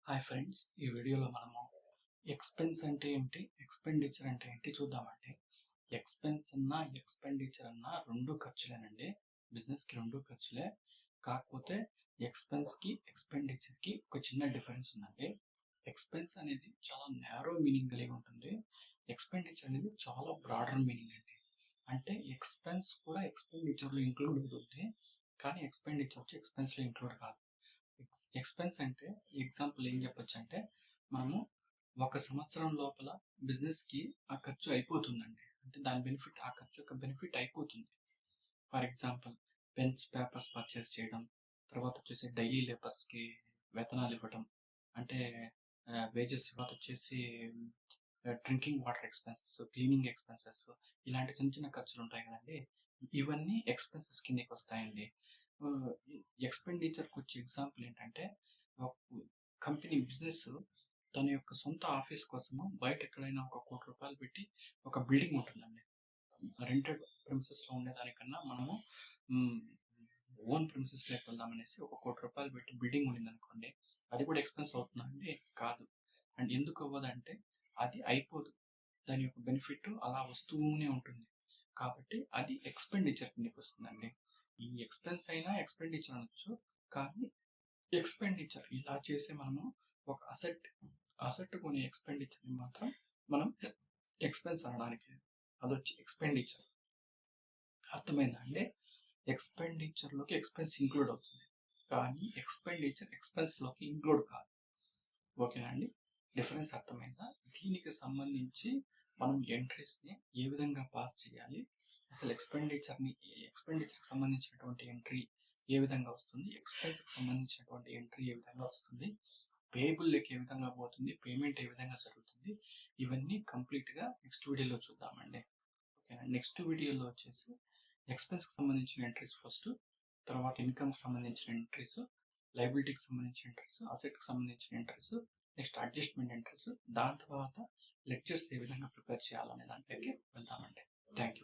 Hi friends, ఈ వీడియోలో మనము ఎక్స్‌పెన్స్ అంటే ఏంటి? ఎక్స్‌పెండిచర్ అంటే ఏంటి చూద్దామండి. ఎక్స్‌పెన్స్ అన్నా, ఎక్స్‌పెండిచర్ అన్నా 2 ఖర్చులేనండి. బిజినెస్‌కి 2 ఖర్చులే. కాకపోతే ఎక్స్‌పెన్స్‌కి, ఎక్స్‌పెండిచర్‌కి ఒక చిన్న డిఫరెన్స్ ఉందండి. ఎక్స్‌పెన్స్ అనేది చాలా నారో మీనింగ్ కలిగి ఉంటుంది. ఎక్స్‌పెండిచర్ అనేది చాలా బ్రాడర్ మీనింగ్ అండి. అంటే ఎక్స్‌పెన్స్ కూడా ఎక్స్‌పెండిచర్‌లో ఇంక్లూడ్ అవుతుంది. కానీ ఎక్స్‌పెండిచర్ వచ్చి ఎక్స్‌పెన్స్‌లో ఇంక్లూడ్ కాదు. ఎక్స్‌పెన్స్ అంటే ఎగ్జాంపుల్ ఏం చెప్పొచ్చంటే, మనము ఒక సంవత్సరం లోపల బిజినెస్‌కి ఆ ఖర్చు అయిపోతుందండి. అంటే దాని బెనిఫిట్ ఆ ఖర్చు యొక్క బెనిఫిట్ అయిపోతుంది. For example pens, papers purchase చేయడం, తర్వాత వచ్చేసి డైలీ లేబర్స్‌కి వేతనాలు ఇవ్వడం, అంటే వేజెస్, తర్వాత వచ్చేసి drinking water expenses, cleaning expenses ఇలాంటి చిన్న చిన్న ఖర్చులుంటాయి కదండీ! ఇవన్నీ ఎక్స్‌పెన్సెస్ కిందకొస్తాయండి. ఆహ్, ఎక్స్‌పెండిచర్‌కొచ్చే ఎగ్జాంపుల్ ఏంటంటే, ఆహ్, కంపెనీ బిజినెస్ తన యొక్క సొంత ఆఫీస్ కోసము బయట ఎక్కడైనా ఒక రూ. 1,00,00,000 పెట్టి ఒక బిల్డింగ్ ఉంటుందండి. రెంటెడ్ ప్రిమిసెస్‌లో ఉండేదానికన్నా మనము హ్మ్, ఓన్ ప్రిమిసెస్‌లోకి వెళ్దామనేసి ఒక రూ. 1,00,00,000 పెట్టి బిల్డింగ్ ఉండిందనుకోండి. అది కూడా ఎక్స్‌పెన్స్ అవుతుందా అండి? కాదు. అండ్ ఎందుకు అవ్వదంటే అది అయిపోదు. దాని యొక్క బెనిఫిట్ అలా వస్తూనే ఉంటుంది. కాబట్టి అది ఎక్స్‌పెండిచర్ కిందకొస్తుందండి. ఈ ఎక్స్‌పెన్స్ అయినా ఎక్స్‌పెండిచర్ అనొచ్చు. కానీ ఎక్స్‌పెండిచర్ ఇలా చేసి మనము ఒక అసెట్ కొనే ఎక్స్‌పెండిచర్‌ని మాత్రం మనం ఎక్స్‌పెన్స్ అనడానికి లేదు. అదొచ్చి ఎక్స్‌పెండిచర్. అర్థమైందా అండి? ఎక్స్‌పెండిచర్‌లోకి ఎక్స్‌పెన్స్ ఇంక్లూడ్ అవుతుంది. కానీ ఎక్స్‌పెండిచర్ ఎక్స్‌పెన్స్‌లోకి ఇంక్లూడ్ కాదు. ఓకేనా అండి? డిఫరెన్స్ అర్థమైందా? దీనికి సంబంధించి మనం ఎంట్రీస్‌ని ఏ విధంగా పాస్ చేయాలి? అసలు ఎక్స్‌పెండిచర్‌కి సంబంధించినటువంటి ఎంట్రీ ఏ విధంగా వస్తుంది? ఎక్స్‌పెన్స్‌కి సంబంధించినటువంటి ఎంట్రీ ఏ విధంగా వస్తుంది? పేయబుల్‌లోకి ఏ విధంగా పోతుంది? పేమెంట్ ఏ విధంగా జరుగుతుంది? ఇవన్నీ కంప్లీట్‌గా నెక్స్ట్ వీడియోలో చూద్దామండి. ఓకేనా? నెక్స్ట్ వీడియోలో వచ్చేసి ఎక్స్‌పెన్స్‌కి సంబంధించిన ఎంట్రీస్ ఫస్ట్, తర్వాత ఇన్‌కమ్‌కి సంబంధించిన ఎంట్రీస్, లయబిలిటీకి సంబంధించిన ఎంట్రీస్, అసెట్‌కి సంబంధించిన ఎంట్రీస్, నెక్స్ట్ అడ్జస్ట్‌మెంట్ ఎంట్రీస్, దాని తర్వాత లెడ్జర్స్ ఏ విధంగా ప్రిపేర్ చేయాలనే దాంట్లోకి వెళ్తామండి. Thank you.